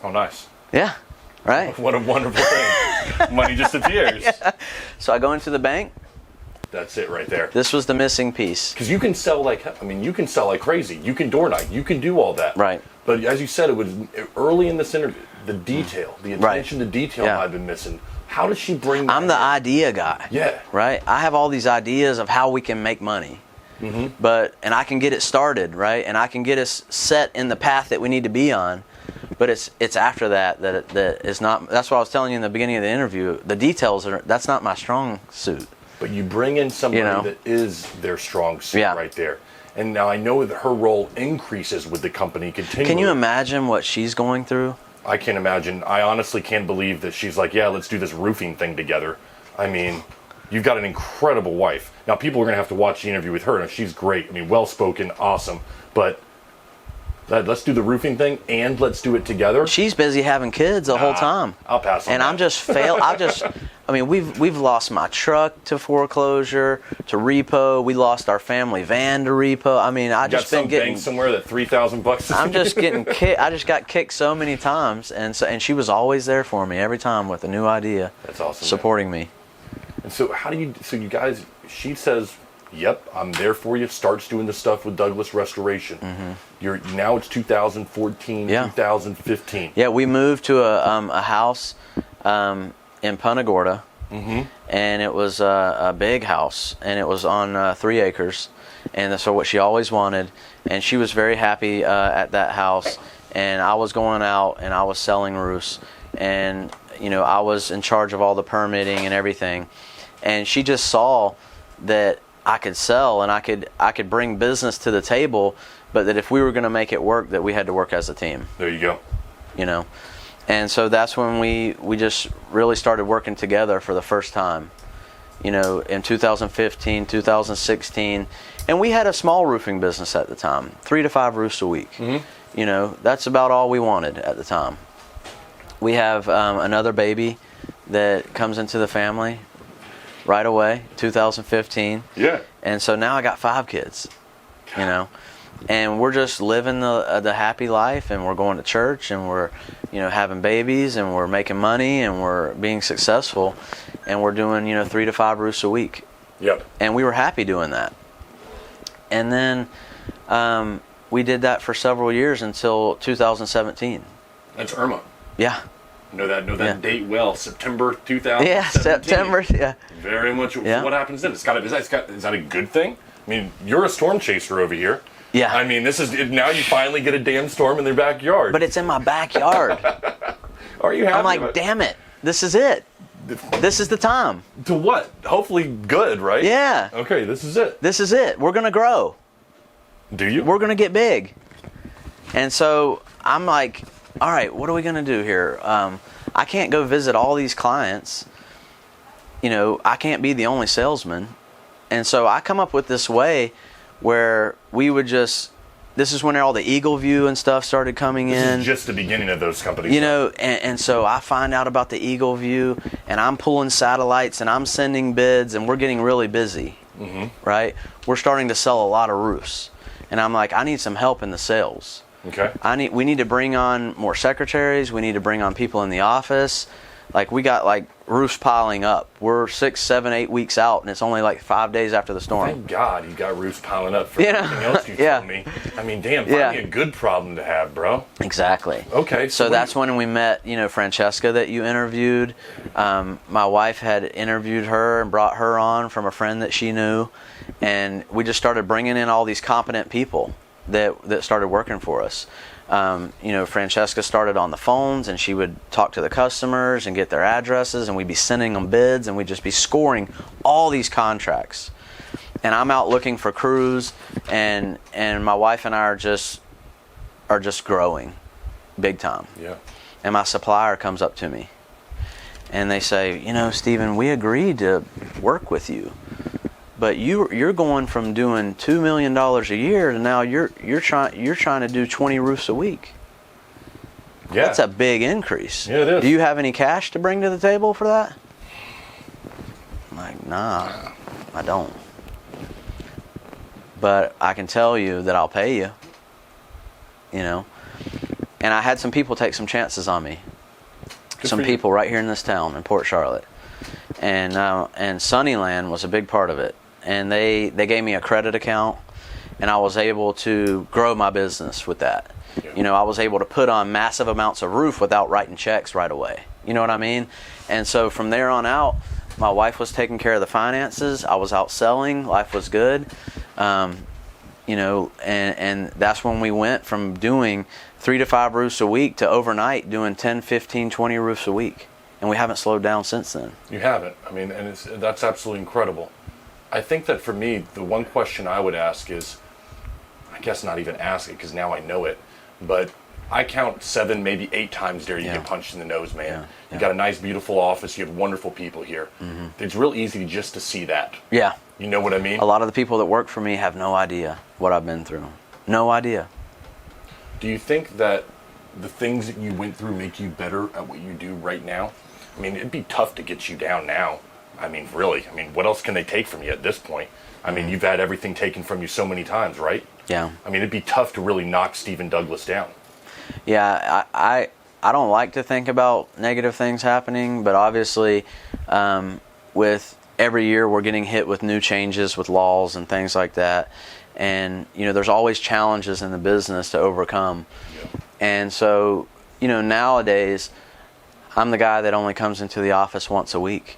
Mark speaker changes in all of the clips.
Speaker 1: Oh, nice.
Speaker 2: Yeah, right?
Speaker 1: What a wonderful thing. Money just appears.
Speaker 2: Yeah. So I go into the bank.
Speaker 1: That's it right there.
Speaker 2: This was the missing piece.
Speaker 1: Because you can sell you can sell like crazy. You can door knock. You can do all that.
Speaker 2: Right.
Speaker 1: But as you said, it was early in this interview, the detail, the attention to detail I've been missing. How does she bring that
Speaker 2: I'm the idea guy.
Speaker 1: Yeah.
Speaker 2: Right? I have all these ideas of how we can make money. Mm-hmm. And I can get it started, right? And I can get us set in the path that we need to be on. But it's after that is not. That's what I was telling you in the beginning of the interview. The details that's not my strong suit.
Speaker 1: But you bring in somebody that is their strong suit right there. And now I know that her role increases with the company continually.
Speaker 2: Can you imagine what she's going through?
Speaker 1: I can't imagine. I honestly can't believe that she's like, yeah, let's do this roofing thing together. I mean, you've got an incredible wife. Now, people are going to have to watch the interview with her. Now, she's great. I mean, well-spoken, awesome. But let's do the roofing thing and let's do it together.
Speaker 2: She's busy having kids the whole time.
Speaker 1: I'll pass on
Speaker 2: and
Speaker 1: that.
Speaker 2: I mean, we've lost my truck to foreclosure, to repo. We lost our family van to repo. I mean, I just been getting
Speaker 1: bank somewhere that $3,000.
Speaker 2: I'm just getting kicked. I just got kicked so many times, and she was always there for me every time with a new idea.
Speaker 1: That's awesome.
Speaker 2: Supporting me.
Speaker 1: And so you guys, she says, yep, I'm there for you. Starts doing the stuff with Douglas Restoration. Mm-hmm. Now it's 2014, 2015.
Speaker 2: Yeah, we moved to a house in Punta Gorda, and it was a big house, and it was on 3 acres, and so what she always wanted, and she was very happy at that house, and I was going out and I was selling roofs, and I was in charge of all the permitting and everything, and she just saw that I could sell and I could bring business to the table, but that if we were going to make it work, that we had to work as a team.
Speaker 1: There you go.
Speaker 2: And so that's when we just really started working together for the first time, in 2015, 2016. And we had a small roofing business at the time, 3 to 5 roofs a week. Mm-hmm. That's about all we wanted at the time. We have another baby that comes into the family right away, 2015.
Speaker 1: Yeah.
Speaker 2: And so now I got 5 kids, and we're just living the happy life, and we're going to church, and we're having babies, and we're making money, and we're being successful, and we're doing 3 to 5 roofs a week.
Speaker 1: Yep.
Speaker 2: And we were happy doing that. And then we did that for several years until 2017.
Speaker 1: That's Irma.
Speaker 2: Yeah.
Speaker 1: Know that date well, September 2017.
Speaker 2: Yeah, September. Yeah.
Speaker 1: Very much.
Speaker 2: Yeah.
Speaker 1: What happens then? Is that a good thing? I mean, you're a storm chaser over here.
Speaker 2: Yeah.
Speaker 1: I mean, now you finally get a damn storm in their backyard.
Speaker 2: But it's in my backyard.
Speaker 1: Are you happy?
Speaker 2: I'm like, damn it, this is it. This is the time.
Speaker 1: To what? Hopefully good, right?
Speaker 2: Yeah.
Speaker 1: Okay, this is it.
Speaker 2: This is it. We're gonna grow.
Speaker 1: Do you?
Speaker 2: We're gonna get big. And so I'm like, all right, what are we gonna do here? I can't go visit all these clients. I can't be the only salesman. And so I come up with this way where we would this is when all the Eagle View and stuff started coming in.
Speaker 1: This is just the beginning of those companies.
Speaker 2: And so I find out about the Eagle View, and I'm pulling satellites, and I'm sending bids, and we're getting really busy, right? We're starting to sell a lot of roofs. And I'm like, I need some help in the sales.
Speaker 1: Okay.
Speaker 2: We need to bring on more secretaries. We need to bring on people in the office. Like, we got roofs piling up. We're 6, 7, 8 weeks out, and it's only 5 days after the storm.
Speaker 1: Thank God you got roofs piling up for everything else you told me. I mean, damn, finally a good problem to have, bro.
Speaker 2: Exactly.
Speaker 1: Okay.
Speaker 2: So that's when we met, Francesca that you interviewed. My wife had interviewed her and brought her on from a friend that she knew, and we just started bringing in all these competent people that started working for us. Francesca started on the phones, and she would talk to the customers and get their addresses, and we'd be sending them bids, and we'd just be scoring all these contracts. And I'm out looking for crews, and my wife and I are just growing big time.
Speaker 1: Yeah.
Speaker 2: And my supplier comes up to me, and they say, Stephen, we agreed to work with you, but you're going from doing $2 million a year to now you're trying to do 20 roofs a week.
Speaker 1: Yeah.
Speaker 2: That's a big increase.
Speaker 1: Yeah, it is.
Speaker 2: Do you have any cash to bring to the table for that? I'm like, nah, I don't. But I can tell you that I'll pay you. And I had some people take some chances on me.
Speaker 1: Good
Speaker 2: Some
Speaker 1: for you.
Speaker 2: people right here in this town, in Port Charlotte. And Sunnyland was a big part of it. And they gave me a credit account, and I was able to grow my business with that.
Speaker 1: Yeah.
Speaker 2: You know, I was able to put on massive amounts of roof without writing checks right away. You know what I mean? And so from there on out, my wife was taking care of the finances. I was out selling. Life was good. You know, and that's when we went from doing 3 to 5 roofs a week to overnight doing 10, 15, 20 roofs a week. And we haven't slowed down since then.
Speaker 1: You haven't. I mean, and that's absolutely incredible. I think that for me, the one question I would ask is, I guess not even ask it because now I know it, but I count 7, maybe 8 times there you
Speaker 2: Yeah.
Speaker 1: get punched in the nose, man.
Speaker 2: Yeah.
Speaker 1: You got a nice, beautiful office. You have wonderful people here. It's real easy just to see that.
Speaker 2: Yeah.
Speaker 1: You know what I mean?
Speaker 2: A lot of the people that work for me have no idea what I've been through. No idea.
Speaker 1: Do you think that the things that you went through make you better at what you do right now? I mean, it'd be tough to get you down now. I mean, really. I mean, what else can they take from you at this point? I mean, you've had everything taken from you so many times, right?
Speaker 2: Yeah.
Speaker 1: I mean, it'd be tough to really knock Stephen Douglas down.
Speaker 2: Yeah, I don't like to think about negative things happening, but obviously with every year we're getting hit with new changes with laws and things like that. And, you know, there's always challenges in the business to overcome.
Speaker 1: Yeah.
Speaker 2: And so, you know, nowadays I'm the guy that only comes into the office once a week.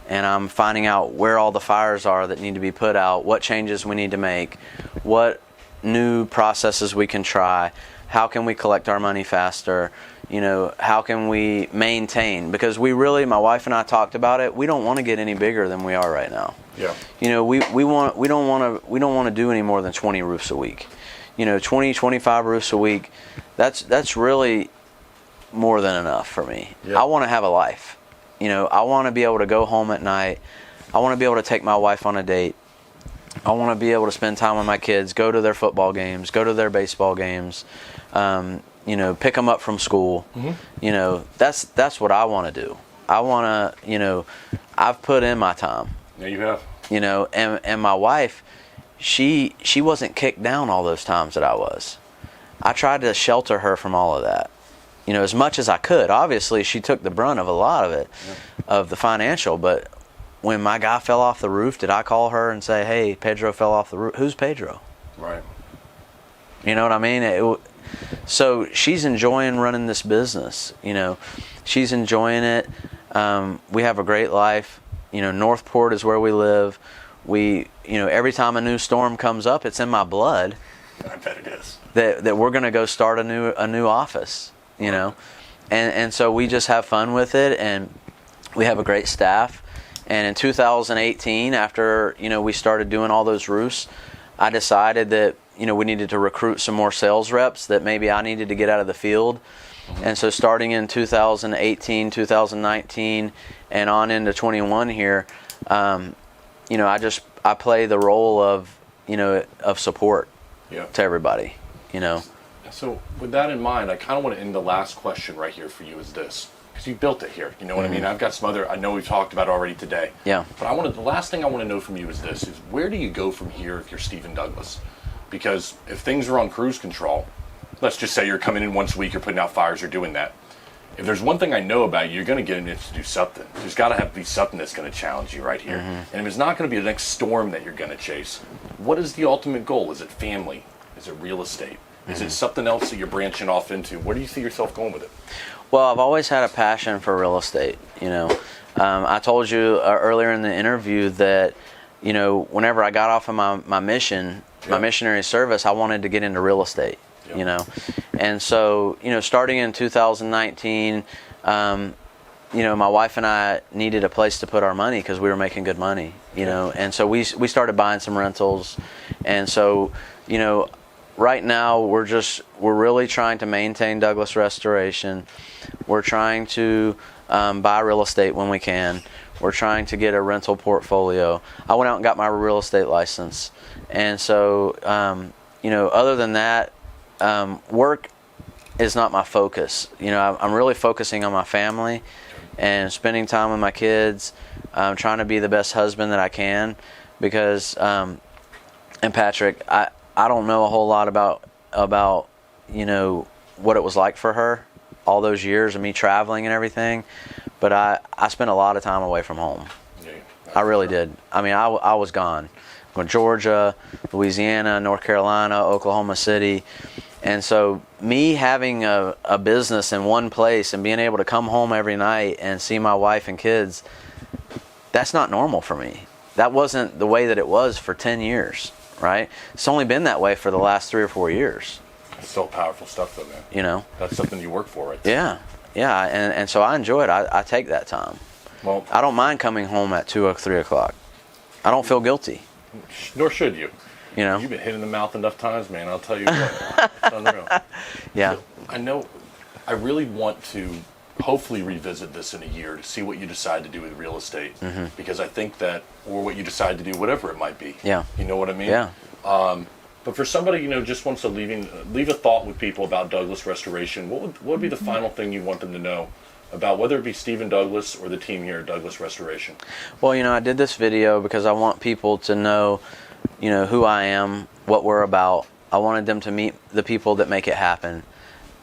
Speaker 2: And I'm finding out where all the fires are that need to be put out, what changes we need to make, what new processes we can try, how can we collect our money faster, you know, how can we maintain? Because we really, my wife and I talked about it, we don't want to get any bigger than we are right now.
Speaker 1: Yeah.
Speaker 2: You know, we don't want to do any more than 20 roofs a week. You know, 20, 25 roofs a week, that's really more than enough for me.
Speaker 1: Yeah.
Speaker 2: I want to have a life. You know, I want to be able to go home at night. I want to be able to take my wife on a date. I want to be able to spend time with my kids, go to their football games, go to their baseball games, you know, pick them up from school. You know, that's what I want to do. I want to, you know, I've put in my time.
Speaker 1: Yeah, you have.
Speaker 2: You know, and my wife, she wasn't kicked down all those times that I was. I tried to shelter her from all of that. You know, as much as I could. Obviously, she took the brunt of a lot of it, of the financial. But when my guy fell off the roof, did I call her and say, "Hey, Pedro fell off the roof"? Who's Pedro?
Speaker 1: Right.
Speaker 2: You know what I mean? So she's enjoying running this business. You know, she's enjoying it. We have a great life. You know, Northport is where we live. You know, every time a new storm comes up, it's in my blood
Speaker 1: I bet it is.
Speaker 2: that we're going to go start a new office. You know, and so we just have fun with it, and we have a great staff. And in 2018, after, you know, we started doing all those roofs, I decided that, you know, we needed to recruit some more sales reps, that maybe I needed to get out of the field. And so starting in 2018, 2019, and on into 21 here, you know, I play the role of, you know, of support
Speaker 1: Yeah.
Speaker 2: to everybody, you know.
Speaker 1: So with that in mind, I kind of want to end the last question right here for you is this. Because you built it here. You know what I mean? I've got some other, I know we've talked about already today.
Speaker 2: Yeah.
Speaker 1: But the last thing I want to know from you is this, is where do you go from here if you're Stephen Douglas? Because if things are on cruise control, let's just say you're coming in once a week, you're putting out fires, you're doing that. If there's one thing I know about you, you're going to get in it to do something. There's got to be something that's going to challenge you right here. And if it's not going to be the next storm that you're going to chase, what is the ultimate goal? Is it family? Is it real estate? Is it something else that you're branching off into? Where do you see yourself going with it?
Speaker 2: Well, I've always had a passion for real estate. You know, I told you earlier in the interview that, you know, whenever I got off of my mission, my missionary service, I wanted to get into real estate. You know, and so, you know, starting in 2019, you know, my wife and I needed a place to put our money because we were making good money. You know, and so we started buying some rentals, and so, you know, right now we're really trying to maintain Douglas Restoration. We're trying to buy real estate when we can. We're trying to get a rental portfolio. I went out and got my real estate license. And so, you know, other than that, work is not my focus. You know, I'm really focusing on my family and spending time with my kids. I'm trying to be the best husband that I can because, and Patrick, I don't know a whole lot about, you know, what it was like for her, all those years of me traveling and everything. But I spent a lot of time away from home.
Speaker 1: Yeah,
Speaker 2: I really did. I mean, I was gone. Going to Georgia, Louisiana, North Carolina, Oklahoma City. And so me having a business in one place and being able to come home every night and see my wife and kids, that's not normal for me. That wasn't the way that it was for 10 years, right? It's only been that way for the last 3 or 4 years.
Speaker 1: It's so powerful stuff, though, man.
Speaker 2: You know?
Speaker 1: That's something you work for, right there.
Speaker 2: Yeah. And so I enjoy it. I take that time.
Speaker 1: Well,
Speaker 2: I don't mind coming home at 2 or 3 o'clock. I don't feel guilty.
Speaker 1: nor should you.
Speaker 2: You know?
Speaker 1: You've been hit in the mouth enough times, man. I'll tell you what. It's unreal.
Speaker 2: Yeah.
Speaker 1: So, I know. I really want to hopefully revisit this in a year to see what you decide to do with real estate, because I think that, or what you decide to do, whatever it might be.
Speaker 2: Yeah.
Speaker 1: You know what I mean?
Speaker 2: Yeah.
Speaker 1: But for somebody, just wants to leave a thought with people about Douglas Restoration, what would be the final thing you want them to know about whether it be Stephen Douglas or the team here at Douglas Restoration?
Speaker 2: Well, I did this video because I want people to know, who I am, what we're about. I wanted them to meet the people that make it happen.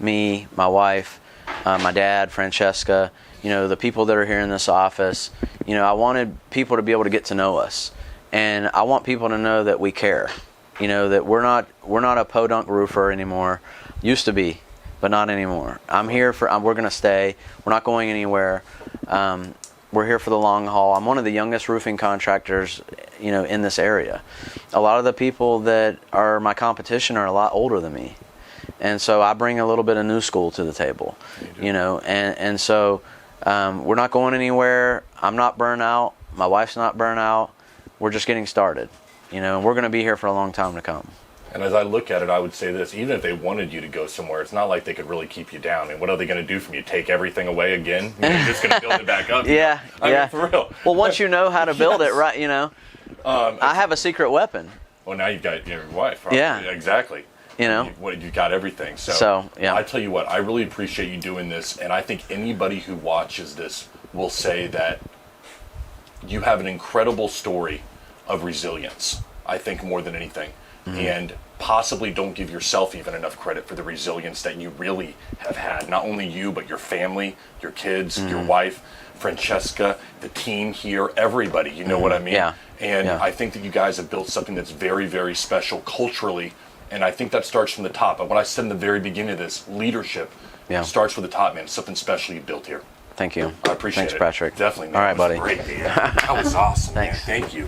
Speaker 2: Me, my wife, my dad, Francesca, the people that are here in this office. I wanted people to be able to get to know us. And I want people to know that we care. That we're not a podunk roofer anymore. Used to be, but not anymore. I'm here we're going to stay. We're not going anywhere. We're here for the long haul. I'm one of the youngest roofing contractors, in this area. A lot of the people that are my competition are a lot older than me. And so I bring a little bit of new school to the table, and so we're not going anywhere. I'm not burnt out. My wife's not burnt out. We're just getting started, and we're going to be here for a long time to come.
Speaker 1: And as I look at it, I would say this: even if they wanted you to go somewhere, it's not like they could really keep you down. And what are they going to do from you? Take everything away again? You're just going to build it back up?
Speaker 2: Yeah,
Speaker 1: I
Speaker 2: yeah.
Speaker 1: mean, for real.
Speaker 2: Well, once you know how to build
Speaker 1: Yes.
Speaker 2: it, right? I have a secret weapon.
Speaker 1: Well, now you've got your wife. Right?
Speaker 2: Yeah.
Speaker 1: Exactly. You've got everything. So
Speaker 2: yeah.
Speaker 1: I tell you what, I really appreciate you doing this, and I think anybody who watches this will say that you have an incredible story of resilience. I think more than anything, and possibly don't give yourself even enough credit for the resilience that you really have had. Not only you, but your family, your kids, your wife, Francesca, the team here, everybody. You know what I mean?
Speaker 2: Yeah.
Speaker 1: And
Speaker 2: Yeah.
Speaker 1: I think that you guys have built something that's very, very special culturally. And I think that starts from the top. And what I said in the very beginning of this, leadership starts from the top, man. It's something special you built here.
Speaker 2: Thank you.
Speaker 1: I appreciate
Speaker 2: Thanks,
Speaker 1: it.
Speaker 2: Patrick.
Speaker 1: Definitely, man.
Speaker 2: All right,
Speaker 1: That was
Speaker 2: buddy.
Speaker 1: great, man. That was awesome,
Speaker 2: Thanks.
Speaker 1: man. Thank you.